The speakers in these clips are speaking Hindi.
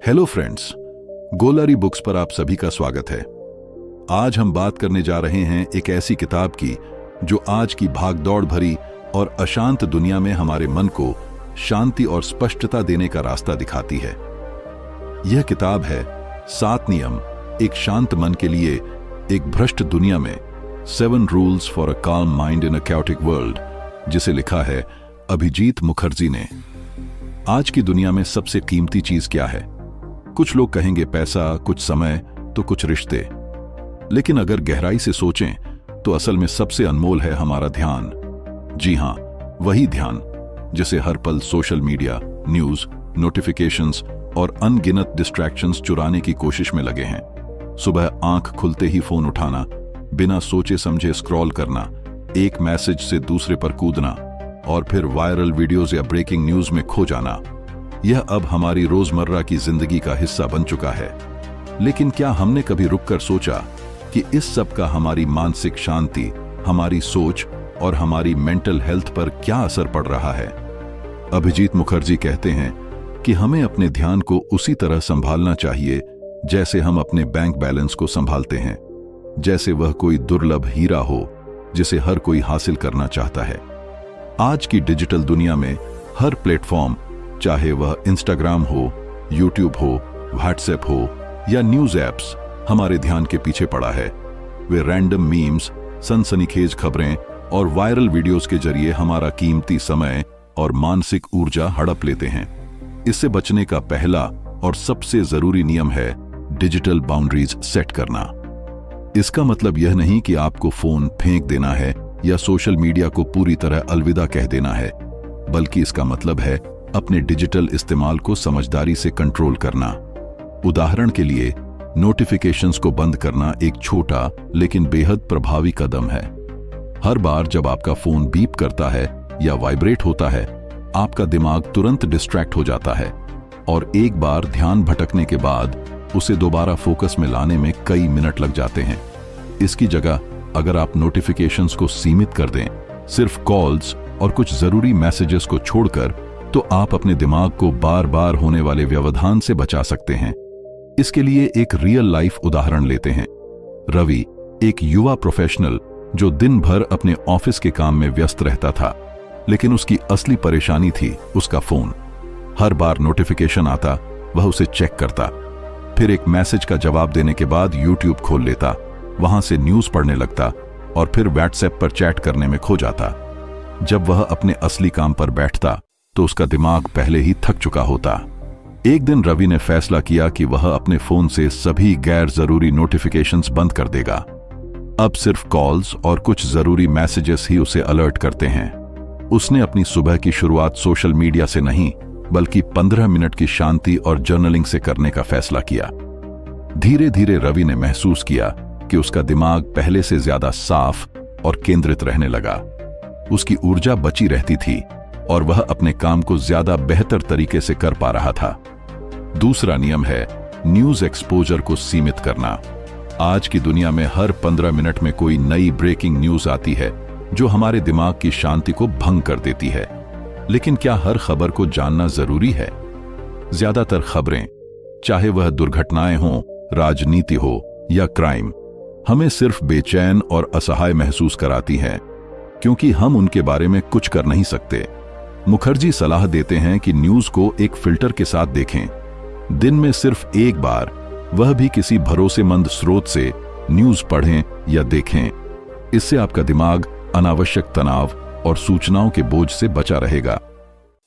हेलो फ्रेंड्स, गोलारी बुक्स पर आप सभी का स्वागत है। आज हम बात करने जा रहे हैं एक ऐसी किताब की जो आज की भागदौड़ भरी और अशांत दुनिया में हमारे मन को शांति और स्पष्टता देने का रास्ता दिखाती है। यह किताब है 7 नियम एक शांत मन के लिए एक भ्रष्ट दुनिया में, 7 rules for a calm mind in a chaotic world, जिसे लिखा है अभिजीत मुखर्जी ने। आज की दुनिया में सबसे कीमती चीज क्या है? कुछ लोग कहेंगे पैसा, कुछ समय, तो कुछ रिश्ते। लेकिन अगर गहराई से सोचें तो असल में सबसे अनमोल है हमारा ध्यान। जी हां, वही ध्यान जिसे हर पल सोशल मीडिया, न्यूज, नोटिफिकेशंस और अनगिनत डिस्ट्रैक्शंस चुराने की कोशिश में लगे हैं। सुबह आंख खुलते ही फोन उठाना, बिना सोचे समझे स्क्रॉल करना, एक मैसेज से दूसरे पर कूदना और फिर वायरल वीडियोस या ब्रेकिंग न्यूज में खो जाना, यह अब हमारी रोजमर्रा की जिंदगी का हिस्सा बन चुका है। लेकिन क्या हमने कभी रुककर सोचा कि इस सब का हमारी मानसिक शांति, हमारी सोच और हमारी मेंटल हेल्थ पर क्या असर पड़ रहा है? अभिजीत मुखर्जी कहते हैं कि हमें अपने ध्यान को उसी तरह संभालना चाहिए जैसे हम अपने बैंक बैलेंस को संभालते हैं, जैसे वह कोई दुर्लभ हीरा हो जिसे हर कोई हासिल करना चाहता है। आज की डिजिटल दुनिया में हर प्लेटफॉर्म, चाहे वह इंस्टाग्राम हो, यूट्यूब हो, व्हाट्सएप हो या न्यूज एप्स, हमारे ध्यान के पीछे पड़ा है। वे रैंडम मीम्स, सनसनीखेज खबरें और वायरल वीडियोस के जरिए हमारा कीमती समय और मानसिक ऊर्जा हड़प लेते हैं। इससे बचने का पहला और सबसे जरूरी नियम है डिजिटल बाउंड्रीज सेट करना। इसका मतलब यह नहीं कि आपको फोन फेंक देना है या सोशल मीडिया को पूरी तरह अलविदा कह देना है, बल्कि इसका मतलब है अपने डिजिटल इस्तेमाल को समझदारी से कंट्रोल करना। उदाहरण के लिए, नोटिफिकेशंस को बंद करना एक छोटा लेकिन बेहद प्रभावी कदम है। हर बार जब आपका फोन बीप करता है या वाइब्रेट होता है, आपका दिमाग तुरंत डिस्ट्रैक्ट हो जाता है और एक बार ध्यान भटकने के बाद उसे दोबारा फोकस में लाने में कई मिनट लग जाते हैं। इसकी जगह अगर आप नोटिफिकेशंस को सीमित कर दें, सिर्फ कॉल्स और कुछ जरूरी मैसेजेस को छोड़कर, तो आप अपने दिमाग को बार बार होने वाले व्यवधान से बचा सकते हैं। इसके लिए एक रियल लाइफ उदाहरण लेते हैं। रवि एक युवा प्रोफेशनल जो दिन भर अपने ऑफिस के काम में व्यस्त रहता था, लेकिन उसकी असली परेशानी थी उसका फोन। हर बार नोटिफिकेशन आता, वह उसे चेक करता, फिर एक मैसेज का जवाब देने के बाद यूट्यूब खोल लेता, वहां से न्यूज पढ़ने लगता और फिर व्हाट्सएप पर चैट करने में खो जाता। जब वह अपने असली काम पर बैठता तो उसका दिमाग पहले ही थक चुका होता। एक दिन रवि ने फैसला किया कि वह अपने फोन से सभी गैर जरूरी नोटिफिकेशंस बंद कर देगा। अब सिर्फ कॉल्स और कुछ जरूरी मैसेजेस ही उसे अलर्ट करते हैं। उसने अपनी सुबह की शुरुआत सोशल मीडिया से नहीं, बल्कि 15 मिनट की शांति और जर्नलिंग से करने का फैसला किया। धीरे धीरे रवि ने महसूस किया कि उसका दिमाग पहले से ज्यादा साफ और केंद्रित रहने लगा। उसकी ऊर्जा बची रहती थी और वह अपने काम को ज्यादा बेहतर तरीके से कर पा रहा था। दूसरा नियम है न्यूज एक्सपोजर को सीमित करना। आज की दुनिया में हर 15 मिनट में कोई नई ब्रेकिंग न्यूज आती है जो हमारे दिमाग की शांति को भंग कर देती है। लेकिन क्या हर खबर को जानना जरूरी है? ज्यादातर खबरें, चाहे वह दुर्घटनाएं हो, राजनीति हो या क्राइम, हमें सिर्फ बेचैन और असहाय महसूस कराती हैं, क्योंकि हम उनके बारे में कुछ कर नहीं सकते। मुखर्जी सलाह देते हैं कि न्यूज को एक फिल्टर के साथ देखें। दिन में सिर्फ एक बार, वह भी किसी भरोसेमंद स्रोत से, न्यूज पढ़ें या देखें। इससे आपका दिमाग अनावश्यक तनाव और सूचनाओं के बोझ से बचा रहेगा।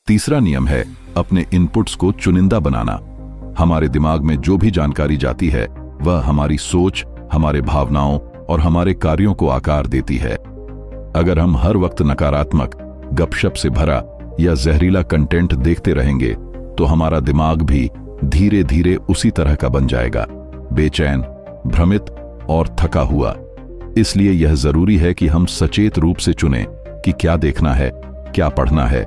तीसरा नियम है अपने इनपुट्स को चुनिंदा बनाना। हमारे दिमाग में जो भी जानकारी जाती है, वह हमारी सोच, हमारे भावनाओं और हमारे कार्यों को आकार देती है। अगर हम हर वक्त नकारात्मक, गपशप से भरा या जहरीला कंटेंट देखते रहेंगे, तो हमारा दिमाग भी धीरे धीरे उसी तरह का बन जाएगा, बेचैन, भ्रमित और थका हुआ। इसलिए यह जरूरी है कि हम सचेत रूप से चुनें कि क्या देखना है, क्या पढ़ना है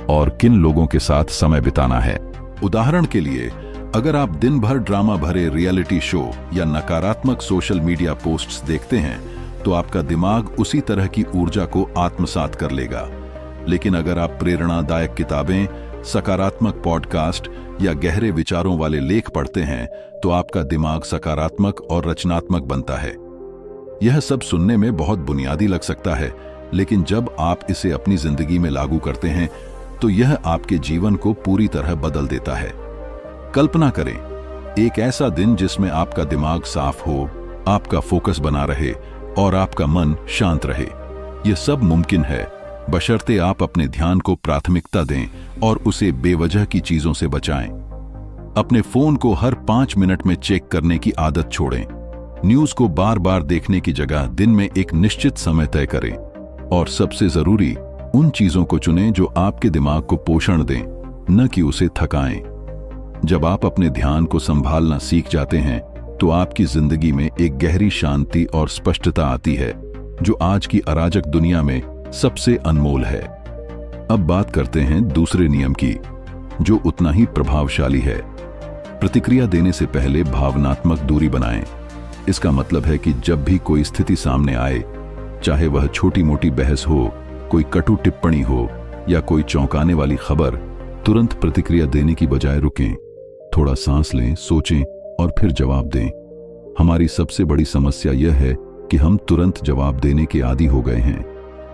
और किन लोगों के साथ समय बिताना है। उदाहरण के लिए, अगर आप दिन भर ड्रामा भरे रियलिटी शो या नकारात्मक सोशल मीडिया पोस्ट्स देखते हैं, तो आपका दिमाग उसी तरह की ऊर्जा को आत्मसात कर लेगा। लेकिन अगर आप प्रेरणादायक किताबें, सकारात्मक पॉडकास्ट या गहरे विचारों वाले लेख पढ़ते हैं तो आपका दिमाग सकारात्मक और रचनात्मक बनता है। यह सब सुनने में बहुत बुनियादी लग सकता है, लेकिन जब आप इसे अपनी जिंदगी में लागू करते हैं तो यह आपके जीवन को पूरी तरह बदल देता है। कल्पना करें एक ऐसा दिन जिसमें आपका दिमाग साफ हो, आपका फोकस बना रहे और आपका मन शांत रहे। यह सब मुमकिन है बशर्ते आप अपने ध्यान को प्राथमिकता दें और उसे बेवजह की चीजों से बचाएं। अपने फोन को हर 5 मिनट में चेक करने की आदत छोड़ें। न्यूज को बार बार देखने की जगह दिन में एक निश्चित समय तय करें और सबसे जरूरी उन चीजों को चुनें जो आपके दिमाग को पोषण दें, न कि उसे थकाएं। जब आप अपने ध्यान को संभालना सीख जाते हैं तो आपकी जिंदगी में एक गहरी शांति और स्पष्टता आती है जो आज की अराजक दुनिया में सबसे अनमोल है। अब बात करते हैं दूसरे नियम की, जो उतना ही प्रभावशाली है। प्रतिक्रिया देने से पहले भावनात्मक दूरी बनाएं। इसका मतलब है कि जब भी कोई स्थिति सामने आए, चाहे वह छोटी मोटी बहस हो, कोई कटु टिप्पणी हो या कोई चौंकाने वाली खबर, तुरंत प्रतिक्रिया देने की बजाय रुकें, थोड़ा सांस लें, सोचें और फिर जवाब दें। हमारी सबसे बड़ी समस्या यह है कि हम तुरंत जवाब देने के आदी हो गए हैं।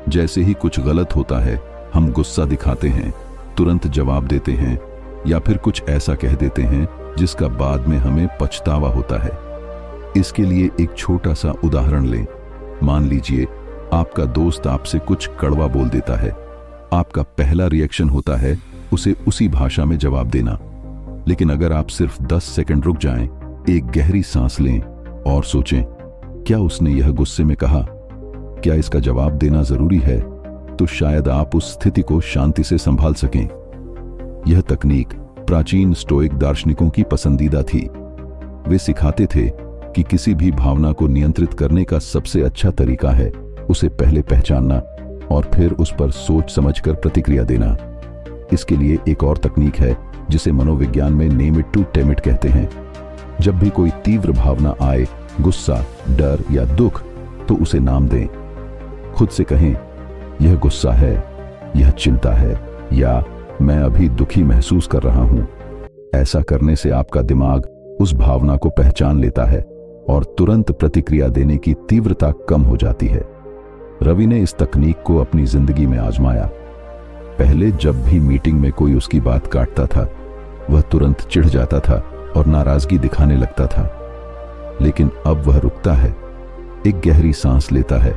जैसे ही कुछ गलत होता है हम गुस्सा दिखाते हैं, तुरंत जवाब देते हैं या फिर कुछ ऐसा कह देते हैं जिसका बाद में हमें पछतावा होता है। इसके लिए एक छोटा सा उदाहरण लें। मान लीजिए आपका दोस्त आपसे कुछ कड़वा बोल देता है। आपका पहला रिएक्शन होता है उसे उसी भाषा में जवाब देना। लेकिन अगर आप सिर्फ 10 सेकंड रुक जाएं, एक गहरी सांस लें और सोचें, क्या उसने यह गुस्से में कहा? क्या इसका जवाब देना जरूरी है? तो शायद आप उस स्थिति को शांति से संभाल सकें। यह तकनीक प्राचीन स्टोइक दार्शनिकों की पसंदीदा थी। वे सिखाते थे कि किसी भी भावना को नियंत्रित करने का सबसे अच्छा तरीका है उसे पहले पहचानना और फिर उस पर सोच समझकर प्रतिक्रिया देना। इसके लिए एक और तकनीक है जिसे मनोविज्ञान में name it to tame it कहते हैं। जब भी कोई तीव्र भावना आए, गुस्सा, डर या दुख, तो उसे नाम दें। खुद से कहें, यह गुस्सा है, यह चिंता है, या मैं अभी दुखी महसूस कर रहा हूं। ऐसा करने से आपका दिमाग उस भावना को पहचान लेता है और तुरंत प्रतिक्रिया देने की तीव्रता कम हो जाती है। रवि ने इस तकनीक को अपनी जिंदगी में आजमाया। पहले जब भी मीटिंग में कोई उसकी बात काटता था, वह तुरंत चिढ़ जाता था और नाराजगी दिखाने लगता था। लेकिन अब वह रुकता है, एक गहरी सांस लेता है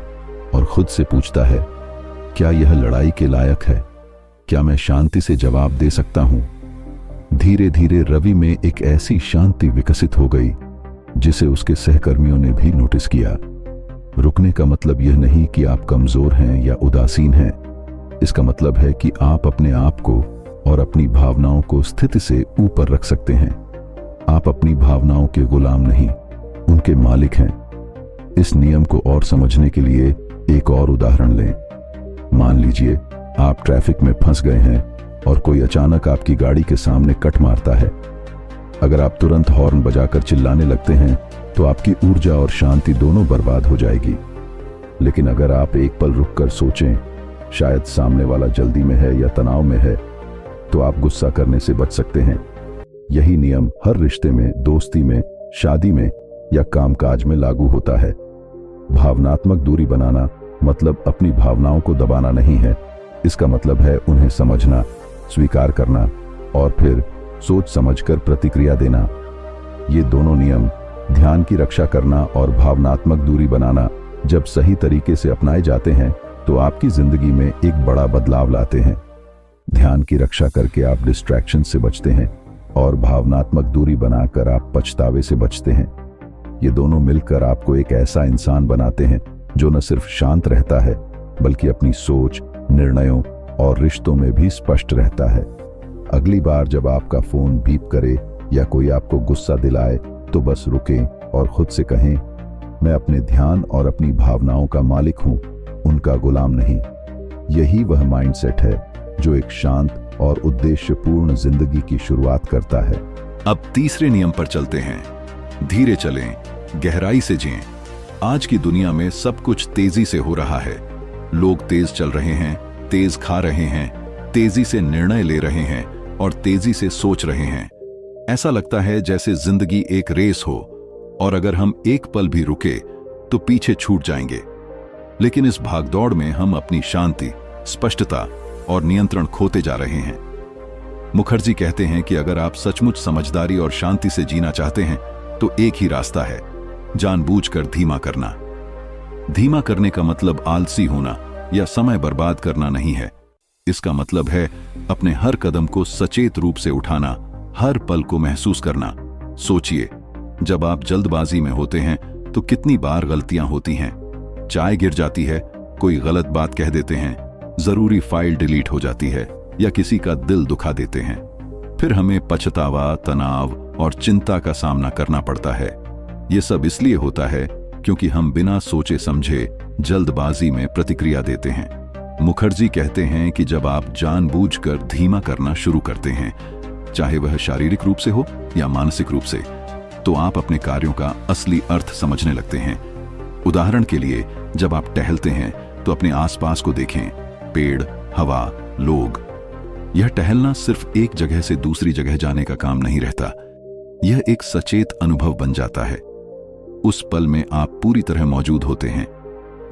और खुद से पूछता है, क्या यह लड़ाई के लायक है? क्या मैं शांति से जवाब दे सकता हूं? धीरे धीरे रवि में एक ऐसी शांति विकसित हो गई जिसे उसके सहकर्मियों ने भी नोटिस किया। रुकने का मतलब यह नहीं कि आप कमजोर हैं या उदासीन हैं। इसका मतलब है कि आप अपने आप को और अपनी भावनाओं को स्थिति से ऊपर रख सकते हैं। आप अपनी भावनाओं के गुलाम नहीं, उनके मालिक हैं। इस नियम को और समझने के लिए एक और उदाहरण लें। मान लीजिए आप ट्रैफिक में फंस गए हैं और कोई अचानक आपकी गाड़ी के सामने कट मारता है। अगर आप तुरंत हॉर्न बजाकर चिल्लाने लगते हैं तो आपकी ऊर्जा और शांति दोनों बर्बाद हो जाएगी। लेकिन अगर आप एक पल रुककर सोचें, शायद सामने वाला जल्दी में है या तनाव में है, तो आप गुस्सा करने से बच सकते हैं। यही नियम हर रिश्ते में, दोस्ती में, शादी में या कामकाज में लागू होता है। भावनात्मक दूरी बनाना मतलब अपनी भावनाओं को दबाना नहीं है। इसका मतलब है उन्हें समझना, स्वीकार करना और फिर सोच समझकर प्रतिक्रिया देना। ये दोनों नियम, ध्यान की रक्षा करना और भावनात्मक दूरी बनाना, जब सही तरीके से अपनाए जाते हैं तो आपकी जिंदगी में एक बड़ा बदलाव लाते हैं। ध्यान की रक्षा करके आप डिस्ट्रैक्शन से बचते हैं और भावनात्मक दूरी बनाकर आप पछतावे से बचते हैं। ये दोनों मिलकर आपको एक ऐसा इंसान बनाते हैं जो न सिर्फ शांत रहता है बल्कि अपनी सोच, निर्णयों और रिश्तों में भी स्पष्ट रहता है। अगली बार जब आपका फोन बीप करे या कोई आपको गुस्सा दिलाए तो बस रुकें और खुद से कहें, मैं अपने ध्यान और अपनी भावनाओं का मालिक हूं, उनका गुलाम नहीं। यही वह माइंडसेट है जो एक शांत और उद्देश्यपूर्ण जिंदगी की शुरुआत करता है। अब तीसरे नियम पर चलते हैं। धीरे चलें, गहराई से जिएं। आज की दुनिया में सब कुछ तेजी से हो रहा है। लोग तेज चल रहे हैं, तेज खा रहे हैं, तेजी से निर्णय ले रहे हैं और तेजी से सोच रहे हैं। ऐसा लगता है जैसे जिंदगी एक रेस हो और अगर हम एक पल भी रुके तो पीछे छूट जाएंगे। लेकिन इस भागदौड़ में हम अपनी शांति, स्पष्टता और नियंत्रण खोते जा रहे हैं। मुखर्जी कहते हैं कि अगर आप सचमुच समझदारी और शांति से जीना चाहते हैं तो एक ही रास्ता है, जानबूझकर धीमा करना। धीमा करने का मतलब आलसी होना या समय बर्बाद करना नहीं है। इसका मतलब है अपने हर कदम को सचेत रूप से उठाना, हर पल को महसूस करना। सोचिए, जब आप जल्दबाजी में होते हैं तो कितनी बार गलतियां होती हैं। चाय गिर जाती है, कोई गलत बात कह देते हैं, जरूरी फाइल डिलीट हो जाती है या किसी का दिल दुखा देते हैं। फिर हमें पछतावा, तनाव और चिंता का सामना करना पड़ता है। यह सब इसलिए होता है क्योंकि हम बिना सोचे समझे जल्दबाजी में प्रतिक्रिया देते हैं। मुखर्जी कहते हैं कि जब आप जानबूझकर धीमा करना शुरू करते हैं, चाहे वह शारीरिक रूप से हो या मानसिक रूप से, तो आप अपने कार्यों का असली अर्थ समझने लगते हैं। उदाहरण के लिए, जब आप टहलते हैं तो अपने आसपास को देखें, पेड़, हवा, लोग। यह टहलना सिर्फ एक जगह से दूसरी जगह जाने का काम नहीं रहता, यह एक सचेत अनुभव बन जाता है। उस पल में आप पूरी तरह मौजूद होते हैं।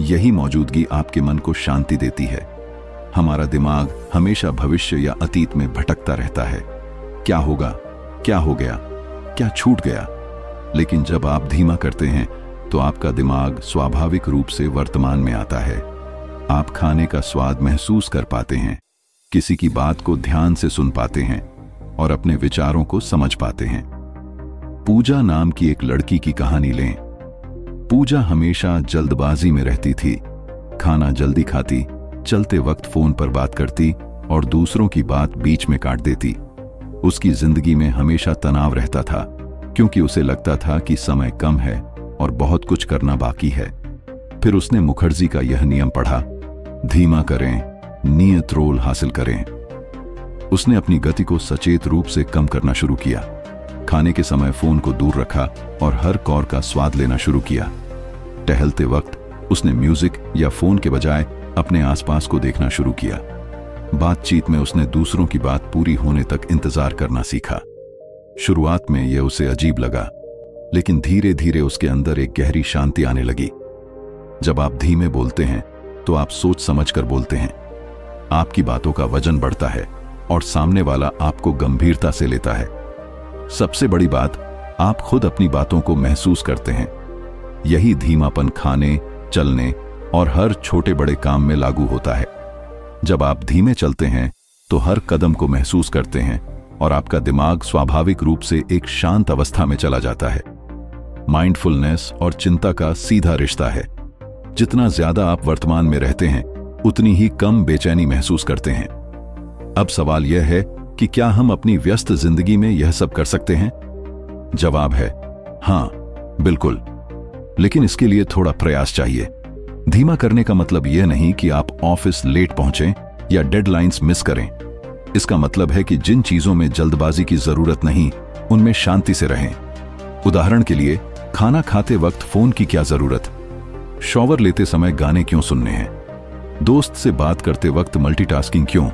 यही मौजूदगी आपके मन को शांति देती है। हमारा दिमाग हमेशा भविष्य या अतीत में भटकता रहता है। क्या होगा, क्या हो गया, क्या छूट गया। लेकिन जब आप धीमा करते हैं तो आपका दिमाग स्वाभाविक रूप से वर्तमान में आता है। आप खाने का स्वाद महसूस कर पाते हैं, किसी की बात को ध्यान से सुन पाते हैं और अपने विचारों को समझ पाते हैं। पूजा नाम की एक लड़की की कहानी लें। पूजा हमेशा जल्दबाजी में रहती थी, खाना जल्दी खाती, चलते वक्त फोन पर बात करती और दूसरों की बात बीच में काट देती। उसकी जिंदगी में हमेशा तनाव रहता था क्योंकि उसे लगता था कि समय कम है और बहुत कुछ करना बाकी है। फिर उसने मुखर्जी का यह नियम पढ़ा, धीमा करें, नियत रोल हासिल करें। उसने अपनी गति को सचेत रूप से कम करना शुरू किया, खाने के समय फोन को दूर रखा और हर कौर का स्वाद लेना शुरू किया। टहलते वक्त उसने म्यूजिक या फोन के बजाय अपने आसपास को देखना शुरू किया। बातचीत में उसने दूसरों की बात पूरी होने तक इंतजार करना सीखा। शुरुआत में यह उसे अजीब लगा, लेकिन धीरे धीरे उसके अंदर एक गहरी शांति आने लगी। जब आप धीमे बोलते हैं तो आप सोच समझकर बोलते हैं। आपकी बातों का वजन बढ़ता है और सामने वाला आपको गंभीरता से लेता है। सबसे बड़ी बात, आप खुद अपनी बातों को महसूस करते हैं। यही धीमापन खाने, चलने और हर छोटे बड़े काम में लागू होता है। जब आप धीमे चलते हैं तो हर कदम को महसूस करते हैं और आपका दिमाग स्वाभाविक रूप से एक शांत अवस्था में चला जाता है। माइंडफुलनेस और चिंता का सीधा रिश्ता है। जितना ज्यादा आप वर्तमान में रहते हैं, उतनी ही कम बेचैनी महसूस करते हैं। अब सवाल यह है कि क्या हम अपनी व्यस्त जिंदगी में यह सब कर सकते हैं? जवाब है हां, बिल्कुल। लेकिन इसके लिए थोड़ा प्रयास चाहिए। धीमा करने का मतलब यह नहीं कि आप ऑफिस लेट पहुंचें या डेडलाइंस मिस करें। इसका मतलब है कि जिन चीजों में जल्दबाजी की जरूरत नहीं, उनमें शांति से रहें। उदाहरण के लिए, खाना खाते वक्त फोन की क्या जरूरत? शॉवर लेते समय गाने क्यों सुनने हैं? दोस्त से बात करते वक्त मल्टीटास्किंग क्यों?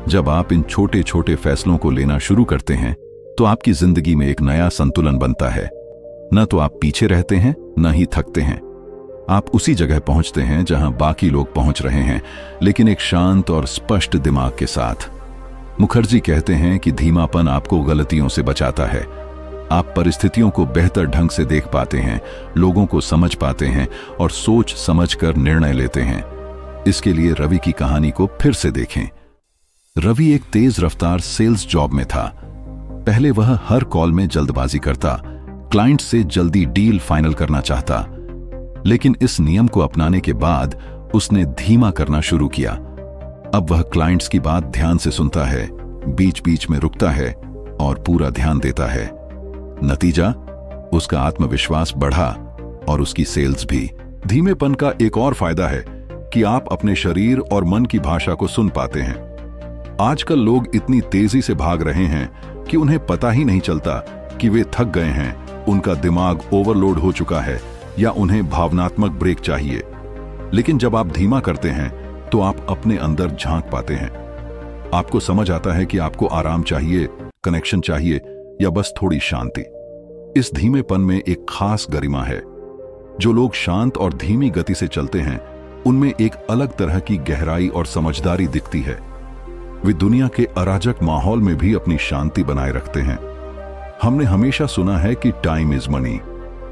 जब आप इन छोटे छोटे फैसलों को लेना शुरू करते हैं तो आपकी जिंदगी में एक नया संतुलन बनता है। न तो आप पीछे रहते हैं, न ही थकते हैं। आप उसी जगह पहुंचते हैं जहां बाकी लोग पहुंच रहे हैं, लेकिन एक शांत और स्पष्ट दिमाग के साथ। मुखर्जी कहते हैं कि धीमापन आपको गलतियों से बचाता है। आप परिस्थितियों को बेहतर ढंग से देख पाते हैं, लोगों को समझ पाते हैं और सोच समझकर निर्णय लेते हैं। इसके लिए रवि की कहानी को फिर से देखें। रवि एक तेज रफ्तार सेल्स जॉब में था। पहले वह हर कॉल में जल्दबाजी करता, क्लाइंट से जल्दी डील फाइनल करना चाहता। लेकिन इस नियम को अपनाने के बाद उसने धीमा करना शुरू किया। अब वह क्लाइंट्स की बात ध्यान से सुनता है, बीच बीच में रुकता है और पूरा ध्यान देता है। नतीजा, उसका आत्मविश्वास बढ़ा और उसकी सेल्स भी। धीमेपन का एक और फायदा है कि आप अपने शरीर और मन की भाषा को सुन पाते हैं। आजकल लोग इतनी तेजी से भाग रहे हैं कि उन्हें पता ही नहीं चलता कि वे थक गए हैं, उनका दिमाग ओवरलोड हो चुका है या उन्हें भावनात्मक ब्रेक चाहिए। लेकिन जब आप धीमा करते हैं तो आप अपने अंदर झांक पाते हैं। आपको समझ आता है कि आपको आराम चाहिए, कनेक्शन चाहिए या बस थोड़ी शांति। इस धीमेपन में एक खास गरिमा है। जो लोग शांत और धीमी गति से चलते हैं उनमें एक अलग तरह की गहराई और समझदारी दिखती है। वे दुनिया के अराजक माहौल में भी अपनी शांति बनाए रखते हैं। हमने हमेशा सुना है कि टाइम इज मनी,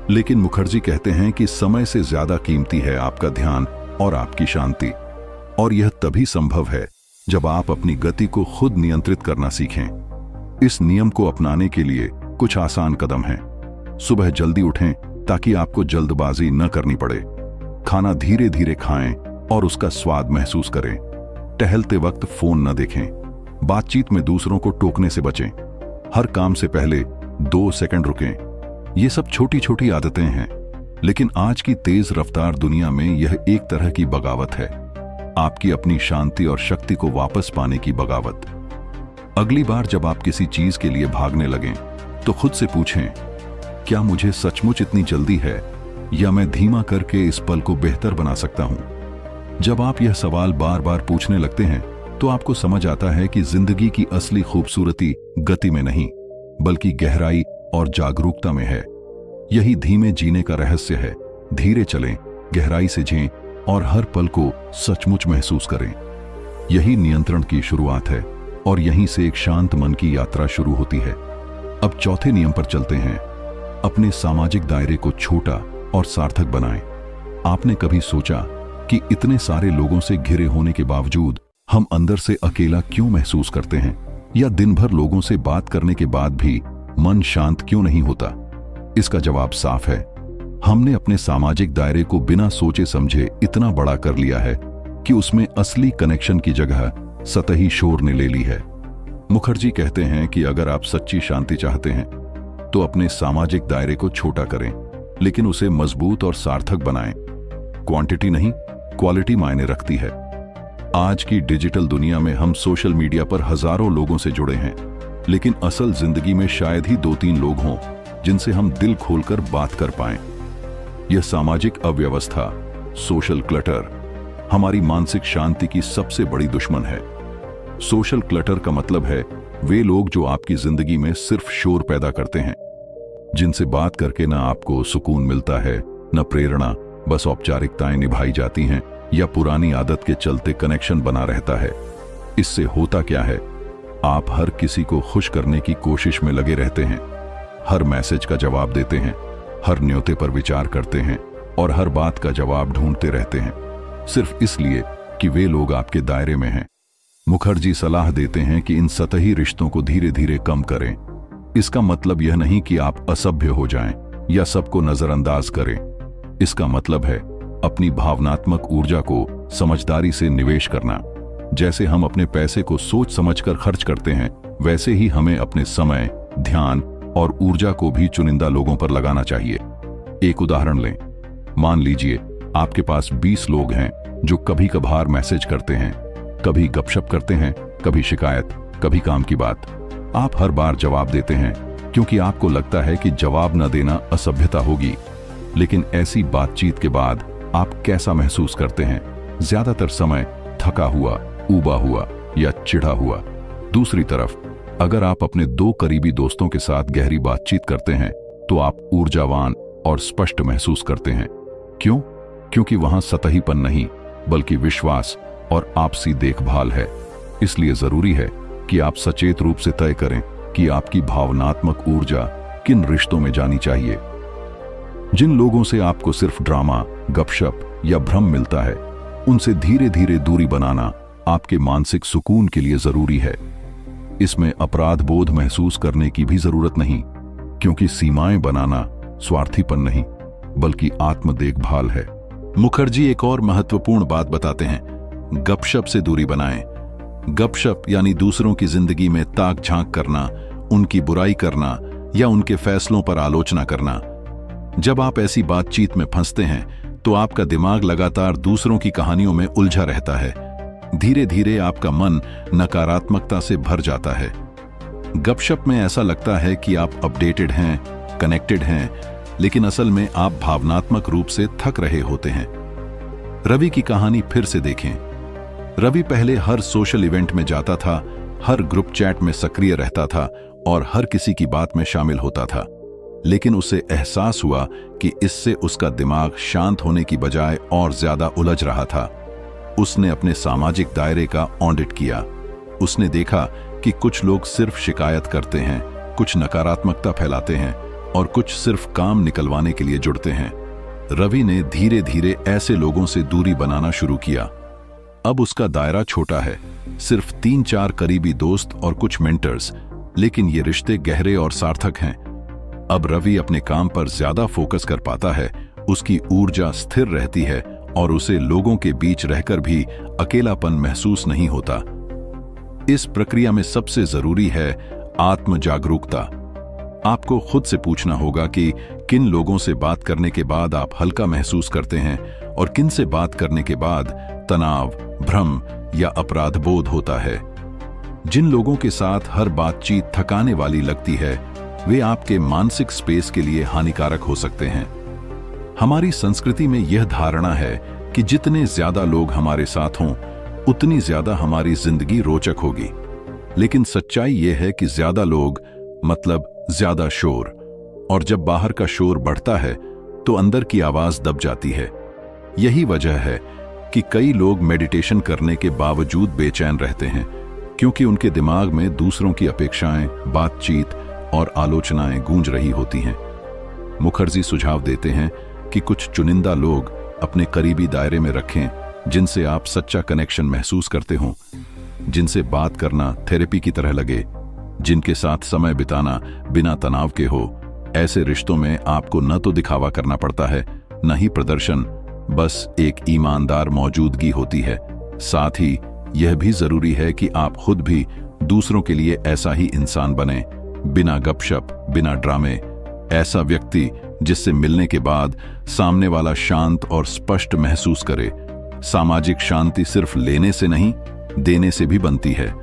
लेकिन मुखर्जी कहते हैं कि समय से ज्यादा कीमती है आपका ध्यान और आपकी शांति। और यह तभी संभव है जब आप अपनी गति को खुद नियंत्रित करना सीखें। इस नियम को अपनाने के लिए कुछ आसान कदम हैं। सुबह जल्दी उठें ताकि आपको जल्दबाजी न करनी पड़े। खाना धीरे धीरे खाएं और उसका स्वाद महसूस करें। टहलते वक्त फोन न देखें। बातचीत में दूसरों को टोकने से बचें। हर काम से पहले 2 सेकंड रुकें। ये सब छोटी छोटी आदतें हैं, लेकिन आज की तेज रफ्तार दुनिया में यह एक तरह की बगावत है, आपकी अपनी शांति और शक्ति को वापस पाने की बगावत। अगली बार जब आप किसी चीज के लिए भागने लगें तो खुद से पूछें, क्या मुझे सचमुच इतनी जल्दी है या मैं धीमा करके इस पल को बेहतर बना सकता हूं? जब आप यह सवाल बार बार पूछने लगते हैं तो आपको समझ आता है कि जिंदगी की असली खूबसूरती गति में नहीं बल्कि गहराई और जागरूकता में है। यही धीमे जीने का रहस्य है। धीरे चलें, गहराई से जिएं और हर पल को सचमुच महसूस करें। यही नियंत्रण की शुरुआत है और यहीं से एक शांत मन की यात्रा शुरू होती है। अब चौथे नियम पर चलते हैं। अपने सामाजिक दायरे को छोटा और सार्थक बनाएं। आपने कभी सोचा कि इतने सारे लोगों से घिरे होने के बावजूद हम अंदर से अकेला क्यों महसूस करते हैं? या दिन भर लोगों से बात करने के बाद भी मन शांत क्यों नहीं होता? इसका जवाब साफ है। हमने अपने सामाजिक दायरे को बिना सोचे समझे इतना बड़ा कर लिया है कि उसमें असली कनेक्शन की जगह सतही शोर ने ले ली है। मुखर्जी कहते हैं कि अगर आप सच्ची शांति चाहते हैं तो अपने सामाजिक दायरे को छोटा करें, लेकिन उसे मजबूत और सार्थक बनाएं। क्वांटिटी नहीं, क्वालिटी मायने रखती है। आज की डिजिटल दुनिया में हम सोशल मीडिया पर हजारों लोगों से जुड़े हैं, लेकिन असल जिंदगी में शायद ही 2-3 लोग हों जिनसे हम दिल खोलकर बात कर पाएं। यह सामाजिक अव्यवस्था, सोशल क्लटर, हमारी मानसिक शांति की सबसे बड़ी दुश्मन है। सोशल क्लटर का मतलब है वे लोग जो आपकी जिंदगी में सिर्फ शोर पैदा करते हैं, जिनसे बात करके ना आपको सुकून मिलता है, न प्रेरणा, बस औपचारिकताएं निभाई जाती हैं या पुरानी आदत के चलते कनेक्शन बना रहता है। इससे होता क्या है? आप हर किसी को खुश करने की कोशिश में लगे रहते हैं, हर मैसेज का जवाब देते हैं, हर न्योते पर विचार करते हैं और हर बात का जवाब ढूंढते रहते हैं, सिर्फ इसलिए कि वे लोग आपके दायरे में हैं। मुखर्जी सलाह देते हैं कि इन सतही रिश्तों को धीरे धीरे कम करें। इसका मतलब यह नहीं कि आप असभ्य हो जाएं या सबको नजरअंदाज करें। इसका मतलब है अपनी भावनात्मक ऊर्जा को समझदारी से निवेश करना। जैसे हम अपने पैसे को सोच समझकर खर्च करते हैं, वैसे ही हमें अपने समय, ध्यान और ऊर्जा को भी चुनिंदा लोगों पर लगाना चाहिए। एक उदाहरण लें। मान लीजिए आपके पास 20 लोग हैं जो कभी कभार मैसेज करते हैं, कभी गपशप करते हैं, कभी शिकायत, कभी काम की बात। आप हर बार जवाब देते हैं क्योंकि आपको लगता है कि जवाब न देना असभ्यता होगी। लेकिन ऐसी बातचीत के बाद आप कैसा महसूस करते हैं? ज्यादातर समय थका हुआ, ऊबा हुआ या चिढ़ा हुआ। दूसरी तरफ अगर आप अपने 2 करीबी दोस्तों के साथ गहरी बातचीत करते हैं तो आप ऊर्जावान और स्पष्ट महसूस करते हैं। क्यों? क्योंकि वहां सतहीपन नहीं बल्कि विश्वास और आपसी देखभाल है। इसलिए जरूरी है कि आप सचेत रूप से तय करें कि आपकी भावनात्मक ऊर्जा किन रिश्तों में जानी चाहिए। जिन लोगों से आपको सिर्फ ड्रामा, गपशप या भ्रम मिलता है, उनसे धीरे धीरे दूरी बनाना आपके मानसिक सुकून के लिए जरूरी है। इसमें अपराध बोध महसूस करने की भी जरूरत नहीं, क्योंकि सीमाएं बनाना स्वार्थीपन नहीं बल्कि आत्म देखभाल है। मुखर्जी एक और महत्वपूर्ण बात बताते हैं, गपशप से दूरी बनाएं। गपशप यानी दूसरों की जिंदगी में ताक झांक करना, उनकी बुराई करना या उनके फैसलों पर आलोचना करना। जब आप ऐसी बातचीत में फंसते हैं तो आपका दिमाग लगातार दूसरों की कहानियों में उलझा रहता है। धीरे धीरे आपका मन नकारात्मकता से भर जाता है। गपशप में ऐसा लगता है कि आप अपडेटेड हैं, कनेक्टेड हैं, लेकिन असल में आप भावनात्मक रूप से थक रहे होते हैं। रवि की कहानी फिर से देखें। रवि पहले हर सोशल इवेंट में जाता था, हर ग्रुप चैट में सक्रिय रहता था और हर किसी की बात में शामिल होता था। लेकिन उसे एहसास हुआ कि इससे उसका दिमाग शांत होने की बजाय और ज्यादा उलझ रहा था। उसने अपने सामाजिक दायरे का ऑडिट किया। उसने देखा कि कुछ लोग सिर्फ शिकायत करते हैं, कुछ नकारात्मकता फैलाते हैं और कुछ सिर्फ काम निकलवाने के लिए जुड़ते हैं। रवि ने धीरे धीरे ऐसे लोगों से दूरी बनाना शुरू किया। अब उसका दायरा छोटा है, सिर्फ 3-4 करीबी दोस्त और कुछ मेंटर्स, लेकिन ये रिश्ते गहरे और सार्थक हैं। अब रवि अपने काम पर ज्यादा फोकस कर पाता है, उसकी ऊर्जा स्थिर रहती है और उसे लोगों के बीच रहकर भी अकेलापन महसूस नहीं होता। इस प्रक्रिया में सबसे जरूरी है आत्म जागरूकता। आपको खुद से पूछना होगा कि किन लोगों से बात करने के बाद आप हल्का महसूस करते हैं और किन से बात करने के बाद तनाव, भ्रम या अपराध बोध होता है। जिन लोगों के साथ हर बातचीत थकाने वाली लगती है, वे आपके मानसिक स्पेस के लिए हानिकारक हो सकते हैं। हमारी संस्कृति में यह धारणा है कि जितने ज्यादा लोग हमारे साथ हों, उतनी ज्यादा हमारी जिंदगी रोचक होगी। लेकिन सच्चाई यह है कि ज्यादा लोग मतलब ज्यादा शोर, और जब बाहर का शोर बढ़ता है तो अंदर की आवाज दब जाती है। यही वजह है कि कई लोग मेडिटेशन करने के बावजूद बेचैन रहते हैं, क्योंकि उनके दिमाग में दूसरों की अपेक्षाएं, बातचीत और आलोचनाएं गूंज रही होती हैं। मुखर्जी सुझाव देते हैं कि कुछ चुनिंदा लोग अपने करीबी दायरे में रखें, जिनसे आप सच्चा कनेक्शन महसूस करते हों, जिनसे बात करना थेरेपी की तरह लगे, जिनके साथ समय बिताना बिना तनाव के हो। ऐसे रिश्तों में आपको न तो दिखावा करना पड़ता है, न ही प्रदर्शन, बस एक ईमानदार मौजूदगी होती है। साथ ही यह भी जरूरी है कि आप खुद भी दूसरों के लिए ऐसा ही इंसान बने, बिना गपशप, बिना ड्रामे। ऐसा व्यक्ति जिससे मिलने के बाद सामने वाला शांत और स्पष्ट महसूस करे। सामाजिक शांति सिर्फ लेने से नहीं, देने से भी बनती है।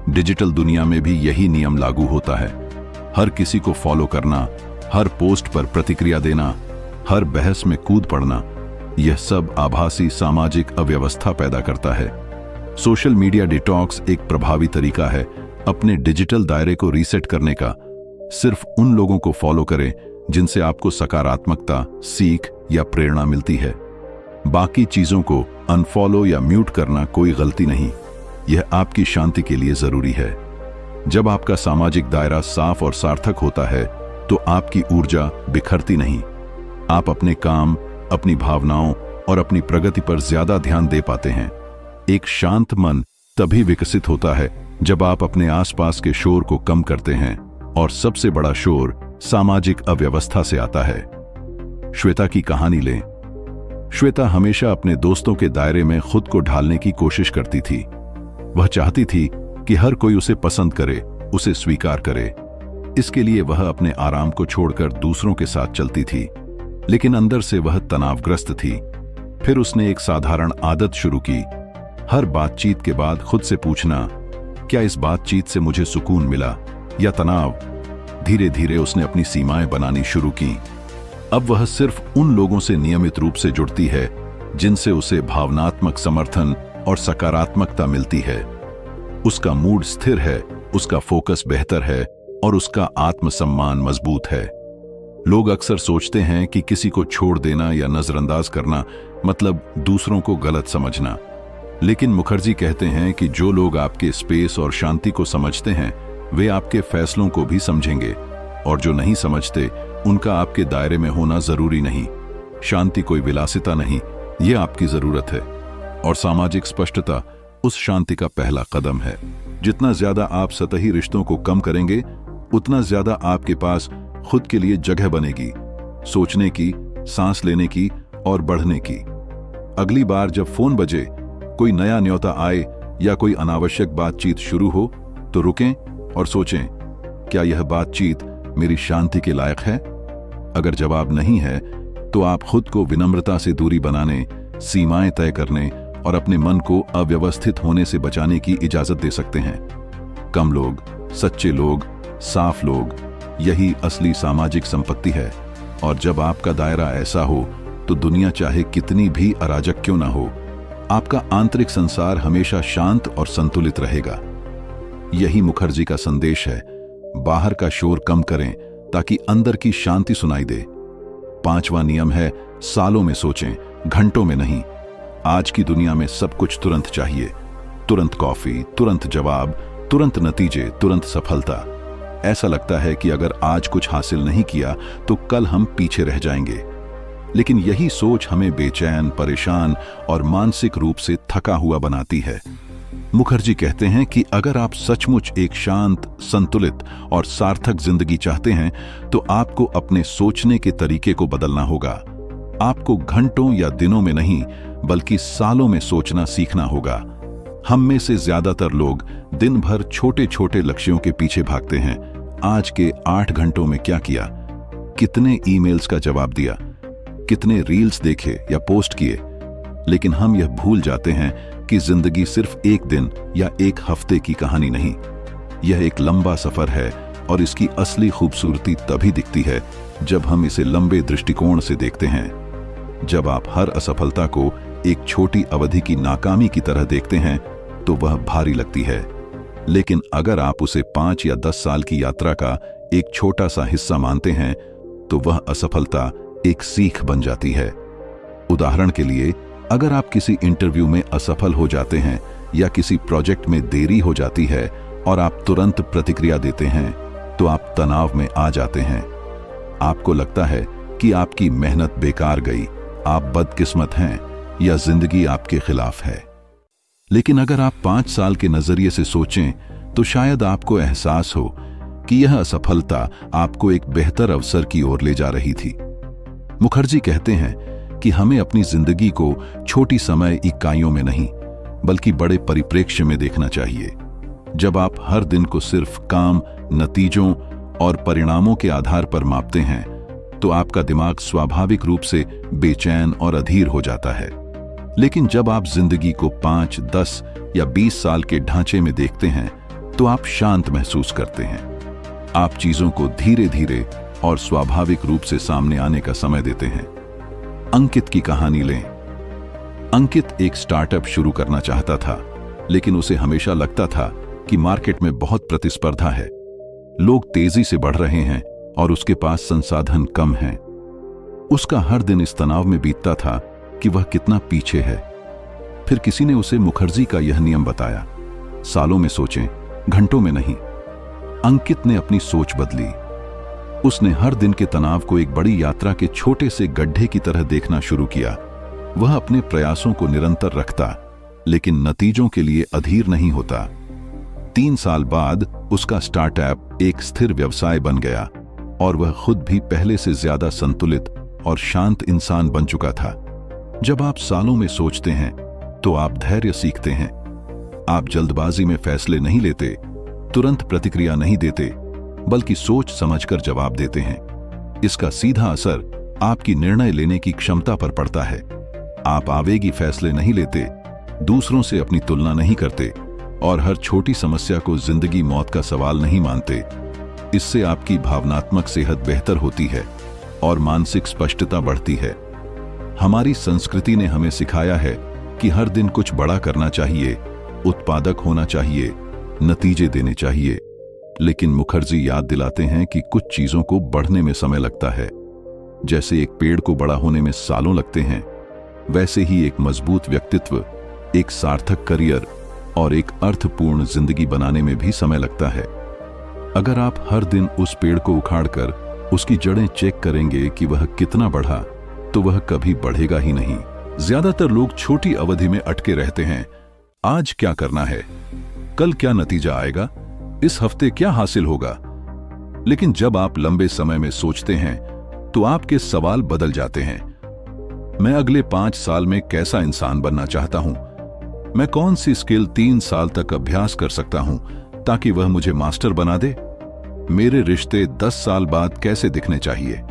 डिजिटल दुनिया में भी यही नियम लागू होता है। हर किसी को फॉलो करना, हर पोस्ट पर प्रतिक्रिया देना, हर बहस में कूद पड़ना, यह सब आभासी सामाजिक अव्यवस्था पैदा करता है। सोशल मीडिया डिटॉक्स एक प्रभावी तरीका है अपने डिजिटल दायरे को रीसेट करने का। सिर्फ उन लोगों को फॉलो करें जिनसे आपको सकारात्मकता, सीख या प्रेरणा मिलती है। बाकी चीजों को अनफॉलो या म्यूट करना कोई गलती नहीं, यह आपकी शांति के लिए जरूरी है। जब आपका सामाजिक दायरा साफ और सार्थक होता है तो आपकी ऊर्जा बिखरती नहीं। आप अपने काम, अपनी भावनाओं और अपनी प्रगति पर ज्यादा ध्यान दे पाते हैं। एक शांत मन तभी विकसित होता है जब आप अपने आसपास के शोर को कम करते हैं, और सबसे बड़ा शोर सामाजिक अव्यवस्था से आता है। श्वेता की कहानी लें। श्वेता हमेशा अपने दोस्तों के दायरे में खुद को ढालने की कोशिश करती थी। वह चाहती थी कि हर कोई उसे पसंद करे, उसे स्वीकार करे। इसके लिए वह अपने आराम को छोड़कर दूसरों के साथ चलती थी, लेकिन अंदर से वह तनावग्रस्त थी। फिर उसने एक साधारण आदत शुरू की, हर बातचीत के बाद खुद से पूछना, क्या इस बातचीत से मुझे सुकून मिला या तनाव। धीरे धीरे उसने अपनी सीमाएं बनानी शुरू की। अब वह सिर्फ उन लोगों से नियमित रूप से जुड़ती है जिनसे उसे भावनात्मक समर्थन और सकारात्मकता मिलती है। उसका मूड स्थिर है, उसका फोकस बेहतर है और उसका आत्मसम्मान मजबूत है। लोग अक्सर सोचते हैं कि किसी को छोड़ देना या नजरअंदाज करना मतलब दूसरों को गलत समझना, लेकिन मुखर्जी कहते हैं कि जो लोग आपके स्पेस और शांति को समझते हैं, वे आपके फैसलों को भी समझेंगे, और जो नहीं समझते, उनका आपके दायरे में होना जरूरी नहीं। शांति कोई विलासिता नहीं, यह आपकी जरूरत है, और सामाजिक स्पष्टता उस शांति का पहला कदम है। जितना ज्यादा आप सतही रिश्तों को कम करेंगे, उतना ज्यादा आपके पास खुद के लिए जगह बनेगी, सोचने की, सांस लेने की और बढ़ने की। अगली बार जब फोन बजे, कोई नया न्योता आए या कोई अनावश्यक बातचीत शुरू हो, तो रुकें और सोचें, क्या यह बातचीत मेरी शांति के लायक है? अगर जवाब नहीं है, तो आप खुद को विनम्रता से दूरी बनाने, सीमाएं तय करने और अपने मन को अव्यवस्थित होने से बचाने की इजाजत दे सकते हैं। कम लोग, सच्चे लोग, साफ लोग, यही असली सामाजिक संपत्ति है। और जब आपका दायरा ऐसा हो, तो दुनिया चाहे कितनी भी अराजक क्यों ना हो, आपका आंतरिक संसार हमेशा शांत और संतुलित रहेगा। यही मुखर्जी का संदेश है। बाहर का शोर कम करें ताकि अंदर की शांति सुनाई दे। 5वां नियम है, सालों में सोचें, घंटों में नहीं। आज की दुनिया में सब कुछ तुरंत चाहिए। तुरंत कॉफी, तुरंत जवाब, तुरंत नतीजे, तुरंत सफलता। ऐसा लगता है कि अगर आज कुछ हासिल नहीं किया तो कल हम पीछे रह जाएंगे। लेकिन यही सोच हमें बेचैन, परेशान और मानसिक रूप से थका हुआ बनाती है। मुखर्जी कहते हैं कि अगर आप सचमुच एक शांत, संतुलित और सार्थक जिंदगी चाहते हैं तो आपको अपने सोचने के तरीके को बदलना होगा। आपको घंटों या दिनों में नहीं बल्कि सालों में सोचना सीखना होगा। हम में से ज्यादातर लोग दिन भर छोटे छोटे लक्ष्यों के पीछे भागते हैं। आज के 8 घंटों में क्या किया, कितने ईमेल्स का जवाब दिया, कितने रील्स देखे या पोस्ट किए। लेकिन हम यह भूल जाते हैं कि जिंदगी सिर्फ एक दिन या एक हफ्ते की कहानी नहीं, यह एक लंबा सफर है और इसकी असली खूबसूरती तभी दिखती है जब हम इसे लंबे दृष्टिकोण से देखते हैं। जब आप हर असफलता को एक छोटी अवधि की नाकामी की तरह देखते हैं तो वह भारी लगती है। लेकिन अगर आप उसे 5 या 10 साल की यात्रा का एक छोटा सा हिस्सा मानते हैं तो वह असफलता एक सीख बन जाती है। उदाहरण के लिए, अगर आप किसी इंटरव्यू में असफल हो जाते हैं या किसी प्रोजेक्ट में देरी हो जाती है और आप तुरंत प्रतिक्रिया देते हैं तो आप तनाव में आ जाते हैं। आपको लगता है कि आपकी मेहनत बेकार गई, आप बदकिस्मत हैं या जिंदगी आपके खिलाफ है। लेकिन अगर आप 5 साल के नजरिए से सोचें तो शायद आपको एहसास हो कि यह असफलता आपको एक बेहतर अवसर की ओर ले जा रही थी। मुखर्जी कहते हैं कि हमें अपनी जिंदगी को छोटी समय इकाइयों में नहीं बल्कि बड़े परिप्रेक्ष्य में देखना चाहिए। जब आप हर दिन को सिर्फ काम, नतीजों और परिणामों के आधार पर मापते हैं तो आपका दिमाग स्वाभाविक रूप से बेचैन और अधीर हो जाता है। लेकिन जब आप जिंदगी को 5, 10 या 20 साल के ढांचे में देखते हैं तो आप शांत महसूस करते हैं। आप चीजों को धीरे धीरे और स्वाभाविक रूप से सामने आने का समय देते हैं। अंकित की कहानी लें। अंकित एक स्टार्टअप शुरू करना चाहता था, लेकिन उसे हमेशा लगता था कि मार्केट में बहुत प्रतिस्पर्धा है, लोग तेजी से बढ़ रहे हैं और उसके पास संसाधन कम हैं। उसका हर दिन इस तनाव में बीतता था कि वह कितना पीछे है। फिर किसी ने उसे मुखर्जी का यह नियम बताया, सालों में सोचें, घंटों में नहीं। अंकित ने अपनी सोच बदली। उसने हर दिन के तनाव को एक बड़ी यात्रा के छोटे से गड्ढे की तरह देखना शुरू किया। वह अपने प्रयासों को निरंतर रखता, लेकिन नतीजों के लिए अधीर नहीं होता। 3 साल बाद उसका स्टार्टअप एक स्थिर व्यवसाय बन गया और वह खुद भी पहले से ज्यादा संतुलित और शांत इंसान बन चुका था। जब आप सालों में सोचते हैं तो आप धैर्य सीखते हैं। आप जल्दबाजी में फैसले नहीं लेते, तुरंत प्रतिक्रिया नहीं देते, बल्कि सोच समझकर जवाब देते हैं। इसका सीधा असर आपकी निर्णय लेने की क्षमता पर पड़ता है। आप आवेगी फैसले नहीं लेते, दूसरों से अपनी तुलना नहीं करते और हर छोटी समस्या को जिंदगी मौत का सवाल नहीं मानते। इससे आपकी भावनात्मक सेहत बेहतर होती है और मानसिक स्पष्टता बढ़ती है। हमारी संस्कृति ने हमें सिखाया है कि हर दिन कुछ बड़ा करना चाहिए, उत्पादक होना चाहिए, नतीजे देने चाहिए। लेकिन मुखर्जी याद दिलाते हैं कि कुछ चीजों को बढ़ने में समय लगता है। जैसे एक पेड़ को बड़ा होने में सालों लगते हैं, वैसे ही एक मजबूत व्यक्तित्व, एक सार्थक करियर और एक अर्थपूर्ण जिंदगी बनाने में भी समय लगता है। अगर आप हर दिन उस पेड़ को उखाड़कर उसकी जड़ें चेक करेंगे कि वह कितना बढ़ा, तो वह कभी बढ़ेगा ही नहीं। ज्यादातर लोग छोटी अवधि में अटके रहते हैं। आज क्या करना है, कल क्या नतीजा आएगा, इस हफ्ते क्या हासिल होगा। लेकिन जब आप लंबे समय में सोचते हैं तो आपके सवाल बदल जाते हैं। मैं अगले 5 साल में कैसा इंसान बनना चाहता हूं? मैं कौन सी स्किल 3 साल तक अभ्यास कर सकता हूं ताकि वह मुझे मास्टर बना दे? मेरे रिश्ते 10 साल बाद कैसे दिखने चाहिए?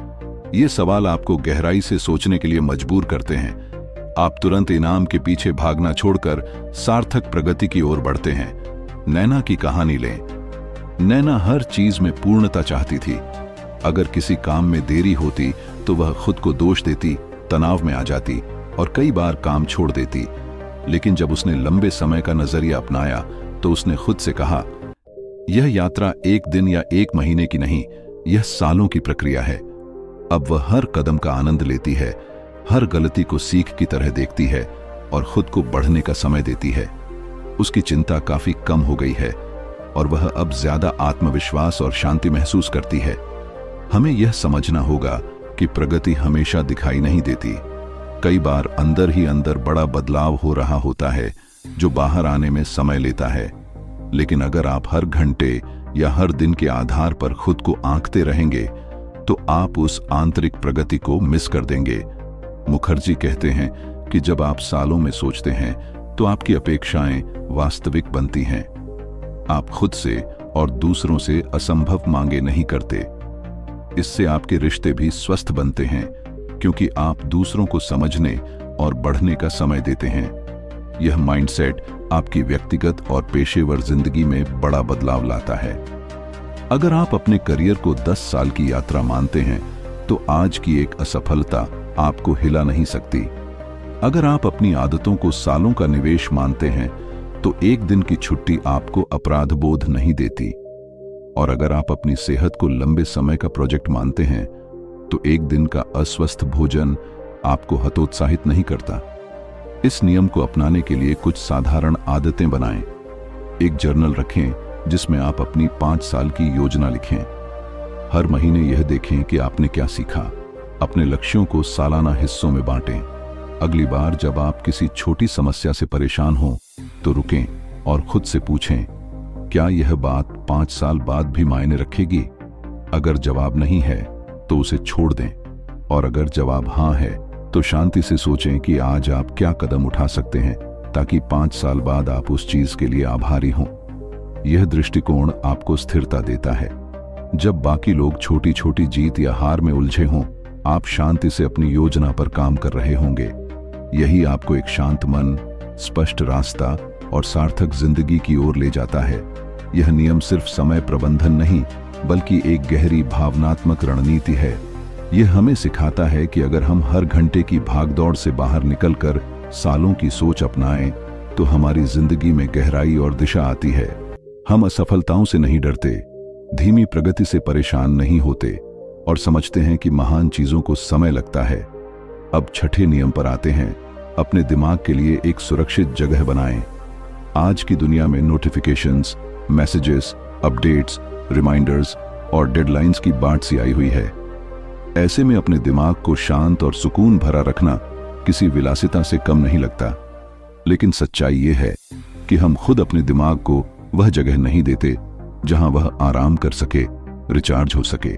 ये सवाल आपको गहराई से सोचने के लिए मजबूर करते हैं। आप तुरंत इनाम के पीछे भागना छोड़कर सार्थक प्रगति की ओर बढ़ते हैं। नैना की कहानी लें। नैना हर चीज में पूर्णता चाहती थी। अगर किसी काम में देरी होती तो वह खुद को दोष देती, तनाव में आ जाती और कई बार काम छोड़ देती। लेकिन जब उसने लंबे समय का नजरिया अपनाया तो उसने खुद से कहा, यह यात्रा एक दिन या एक महीने की नहीं, यह सालों की प्रक्रिया है। अब वह हर कदम का आनंद लेती है, हर गलती को सीख की तरह देखती है और खुद को बढ़ने का समय देती है। उसकी चिंता काफी कम हो गई है और वह अब ज्यादा आत्मविश्वास और शांति महसूस करती है। हमें यह समझना होगा कि प्रगति हमेशा दिखाई नहीं देती। कई बार अंदर ही अंदर बड़ा बदलाव हो रहा होता है जो बाहर आने में समय लेता है। लेकिन अगर आप हर घंटे या हर दिन के आधार पर खुद को आंकते रहेंगे तो आप उस आंतरिक प्रगति को मिस कर देंगे। मुखर्जी कहते हैं कि जब आप सालों में सोचते हैं तो आपकी अपेक्षाएं वास्तविक बनती हैं। आप खुद से और दूसरों से असंभव मांगे नहीं करते। इससे आपके रिश्ते भी स्वस्थ बनते हैं क्योंकि आप दूसरों को समझने और बढ़ने का समय देते हैं। यह माइंडसेट आपकी व्यक्तिगत और पेशेवर जिंदगी में बड़ा बदलाव लाता है। अगर आप अपने करियर को 10 साल की यात्रा मानते हैं तो आज की एक असफलता आपको हिला नहीं सकती। अगर आप अपनी आदतों को सालों का निवेश मानते हैं तो एक दिन की छुट्टी आपको अपराध बोध नहीं देती। और अगर आप अपनी सेहत को लंबे समय का प्रोजेक्ट मानते हैं तो एक दिन का अस्वस्थ भोजन आपको हतोत्साहित नहीं करता। इस नियम को अपनाने के लिए कुछ साधारण आदतें बनाएं। एक जर्नल रखें जिसमें आप अपनी 5 साल की योजना लिखें। हर महीने यह देखें कि आपने क्या सीखा। अपने लक्ष्यों को सालाना हिस्सों में बांटें। अगली बार जब आप किसी छोटी समस्या से परेशान हों तो रुकें और खुद से पूछें, क्या यह बात 5 साल बाद भी मायने रखेगी? अगर जवाब नहीं है तो उसे छोड़ दें और अगर जवाब हाँ है तो शांति से सोचें कि आज आप क्या कदम उठा सकते हैं ताकि 5 साल बाद आप उस चीज के लिए आभारी हों। यह दृष्टिकोण आपको स्थिरता देता है। जब बाकी लोग छोटी छोटी जीत या हार में उलझे हों, आप शांति से अपनी योजना पर काम कर रहे होंगे। यही आपको एक शांत मन, स्पष्ट रास्ता और सार्थक जिंदगी की ओर ले जाता है। यह नियम सिर्फ समय प्रबंधन नहीं बल्कि एक गहरी भावनात्मक रणनीति है। यह हमें सिखाता है कि अगर हम हर घंटे की भागदौड़ से बाहर निकलकर सालों की सोच अपनाएं तो हमारी जिंदगी में गहराई और दिशा आती है। हम असफलताओं से नहीं डरते, धीमी प्रगति से परेशान नहीं होते और समझते हैं कि महान चीजों को समय लगता है। अब छठे नियम पर आते हैं। अपने दिमाग के लिए एक सुरक्षित जगह बनाएं। आज की दुनिया में नोटिफिकेशंस, मैसेजेस, अपडेट्स, रिमाइंडर्स और डेडलाइंस की बाढ़ सी आई हुई है। ऐसे में अपने दिमाग को शांत और सुकून भरा रखना किसी विलासिता से कम नहीं लगता। लेकिन सच्चाई यह है कि हम खुद अपने दिमाग को वह जगह नहीं देते जहां वह आराम कर सके, रिचार्ज हो सके।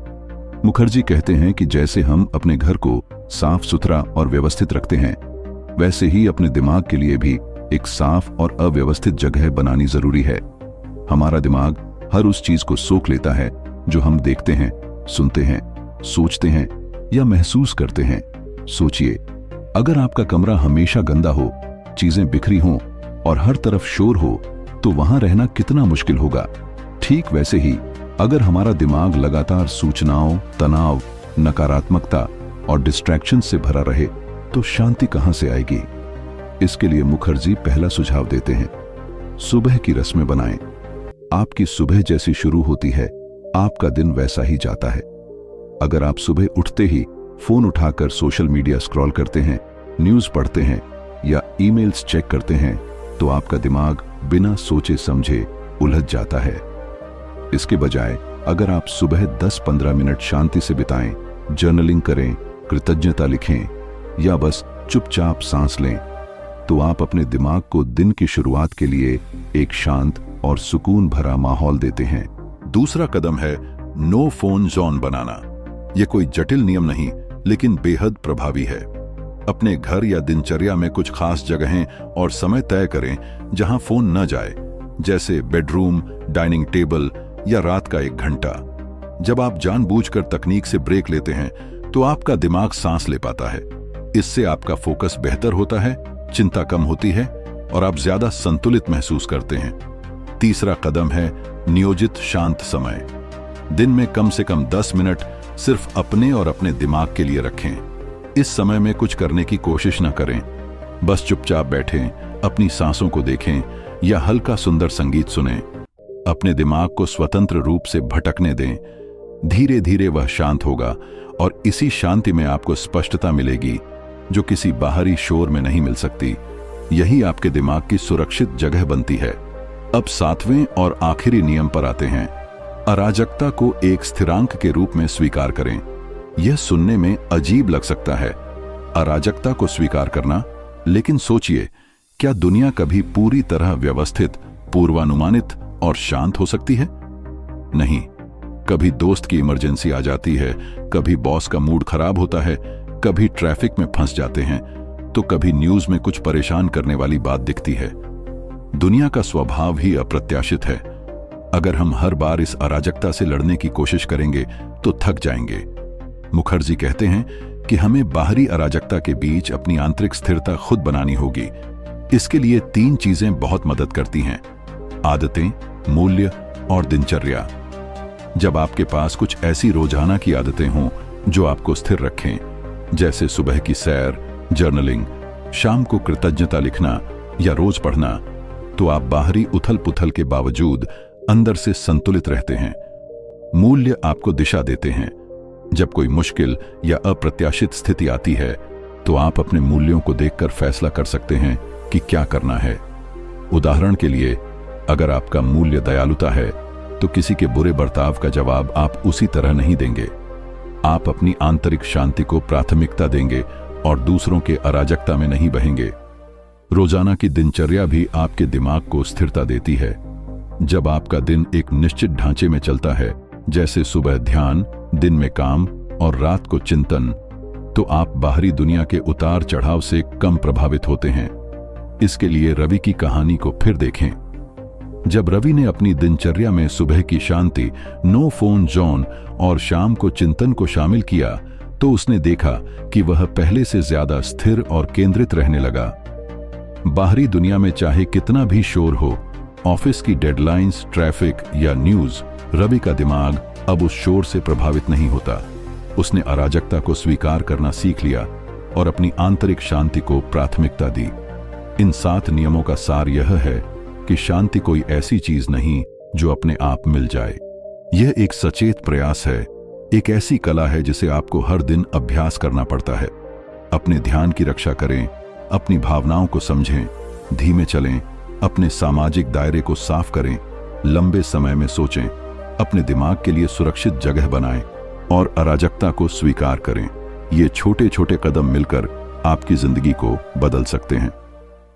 मुखर्जी कहते हैं कि जैसे हम अपने घर को साफ सुथरा और व्यवस्थित रखते हैं, वैसे ही अपने दिमाग के लिए भी एक साफ और अव्यवस्थित जगह बनानी जरूरी है। हमारा दिमाग हर उस चीज को सोख लेता है जो हम देखते हैं, सुनते हैं, सोचते हैं या महसूस करते हैं। सोचिए, अगर आपका कमरा हमेशा गंदा हो, चीजें बिखरी हों और हर तरफ शोर हो तो वहां रहना कितना मुश्किल होगा। ठीक वैसे ही अगर हमारा दिमाग लगातार सूचनाओं, तनाव, नकारात्मकता और डिस्ट्रैक्शन से भरा रहे तो शांति कहां से आएगी। इसके लिए मुखर्जी पहला सुझाव देते हैं, सुबह की रस्में बनाएं। आपकी सुबह जैसी शुरू होती है, आपका दिन वैसा ही जाता है। अगर आप सुबह उठते ही फोन उठाकर सोशल मीडिया स्क्रॉल करते हैं, न्यूज़ पढ़ते हैं या ईमेल्स चेक करते हैं तो आपका दिमाग बिना सोचे समझे उलझ जाता है। इसके बजाय अगर आप सुबह 10-15 मिनट शांति से बिताएं, जर्नलिंग करें, कृतज्ञता लिखें या बस चुपचाप सांस लें, तो आप अपने दिमाग को दिन की शुरुआत के लिए एक शांत और सुकून भरा माहौल देते हैं। दूसरा कदम है नो फोन जोन बनाना। यह कोई जटिल नियम नहीं लेकिन बेहद प्रभावी है। अपने घर या दिनचर्या में कुछ खास जगहें और समय तय करें जहां फोन न जाए, जैसे बेडरूम, डाइनिंग टेबल या रात का 1 घंटा। जब आप जानबूझकर तकनीक से ब्रेक लेते हैं तो आपका दिमाग सांस ले पाता है। इससे आपका फोकस बेहतर होता है, चिंता कम होती है और आप ज्यादा संतुलित महसूस करते हैं। तीसरा कदम है नियोजित शांत समय। दिन में कम से कम 10 मिनट सिर्फ अपने और अपने दिमाग के लिए रखें। इस समय में कुछ करने की कोशिश न करें, बस चुपचाप बैठें, अपनी सांसों को देखें या हल्का सुंदर संगीत सुनें। अपने दिमाग को स्वतंत्र रूप से भटकने दें। धीरे धीरे वह शांत होगा और इसी शांति में आपको स्पष्टता मिलेगी जो किसी बाहरी शोर में नहीं मिल सकती। यही आपके दिमाग की सुरक्षित जगह बनती है। अब 7वें और आखिरी नियम पर आते हैं। अराजकता को एक स्थिरांक के रूप में स्वीकार करें। यह सुनने में अजीब लग सकता है, अराजकता को स्वीकार करना, लेकिन सोचिए, क्या दुनिया कभी पूरी तरह व्यवस्थित, पूर्वानुमानित और शांत हो सकती है? नहीं। कभी दोस्त की इमरजेंसी आ जाती है, कभी बॉस का मूड खराब होता है, कभी ट्रैफिक में फंस जाते हैं, तो कभी न्यूज में कुछ परेशान करने वाली बात दिखती है। दुनिया का स्वभाव ही अप्रत्याशित है। अगर हम हर बार इस अराजकता से लड़ने की कोशिश करेंगे तो थक जाएंगे। मुखर्जी कहते हैं कि हमें बाहरी अराजकता के बीच अपनी आंतरिक स्थिरता खुद बनानी होगी। इसके लिए 3 चीजें बहुत मदद करती हैं: आदतें, मूल्य और दिनचर्या। जब आपके पास कुछ ऐसी रोजाना की आदतें हों जो आपको स्थिर रखें, जैसे सुबह की सैर, जर्नलिंग, शाम को कृतज्ञता लिखना या रोज पढ़ना, तो आप बाहरी उथल पुथल के बावजूद अंदर से संतुलित रहते हैं। मूल्य आपको दिशा देते हैं। जब कोई मुश्किल या अप्रत्याशित स्थिति आती है तो आप अपने मूल्यों को देखकर फैसला कर सकते हैं कि क्या करना है। उदाहरण के लिए, अगर आपका मूल्य दयालुता है तो किसी के बुरे बर्ताव का जवाब आप उसी तरह नहीं देंगे। आप अपनी आंतरिक शांति को प्राथमिकता देंगे और दूसरों के अराजकता में नहीं बहेंगे। रोजाना की दिनचर्या भी आपके दिमाग को स्थिरता देती है। जब आपका दिन एक निश्चित ढांचे में चलता है, जैसे सुबह ध्यान, दिन में काम और रात को चिंतन, तो आप बाहरी दुनिया के उतार चढ़ाव से कम प्रभावित होते हैं। इसके लिए रवि की कहानी को फिर देखें। जब रवि ने अपनी दिनचर्या में सुबह की शांति, नो फोन जोन और शाम को चिंतन को शामिल किया, तो उसने देखा कि वह पहले से ज्यादा स्थिर और केंद्रित रहने लगा। बाहरी दुनिया में चाहे कितना भी शोर हो, ऑफिस की डेडलाइंस, ट्रैफिक या न्यूज, रवि का दिमाग अब उस शोर से प्रभावित नहीं होता। उसने अराजकता को स्वीकार करना सीख लिया और अपनी आंतरिक शांति को प्राथमिकता दी। इन 7 नियमों का सार यह है कि शांति कोई ऐसी चीज नहीं जो अपने आप मिल जाए। यह एक सचेत प्रयास है, एक ऐसी कला है जिसे आपको हर दिन अभ्यास करना पड़ता है। अपने ध्यान की रक्षा करें, अपनी भावनाओं को समझें, धीमे चलें, अपने सामाजिक दायरे को साफ करें, लंबे समय में सोचें, अपने दिमाग के लिए सुरक्षित जगह बनाएं और अराजकता को स्वीकार करें। ये छोटे छोटे कदम मिलकर आपकी जिंदगी को बदल सकते हैं।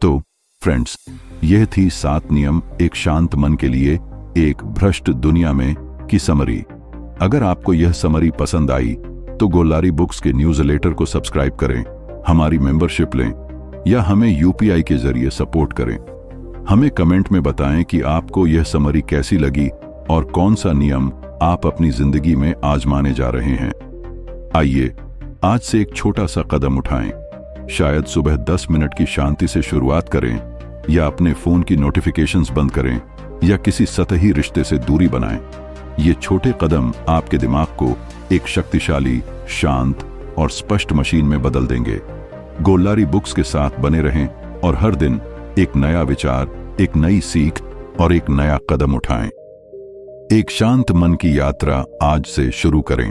तो फ्रेंड्स, यह थी 7 नियम एक शांत मन के लिए एक भ्रष्ट दुनिया में की समरी। अगर आपको यह समरी पसंद आई तो गोल्लारी बुक्स के न्यूज़लेटर को सब्सक्राइब करें, हमारी मेंबरशिप लें या हमें यूपीआई के जरिए सपोर्ट करें। हमें कमेंट में बताएं कि आपको यह समरी कैसी लगी और कौन सा नियम आप अपनी जिंदगी में आजमाने जा रहे हैं। आइए आज से एक छोटा सा कदम उठाएं। शायद सुबह 10 मिनट की शांति से शुरुआत करें, या अपने फोन की नोटिफिकेशंस बंद करें, या किसी सतही रिश्ते से दूरी बनाएं। ये छोटे कदम आपके दिमाग को एक शक्तिशाली, शांत और स्पष्ट मशीन में बदल देंगे। गोल्लारी बुक्स के साथ बने रहें और हर दिन एक नया विचार, एक नई सीख और एक नया कदम उठाएं। एक शांत मन की यात्रा आज से शुरू करें।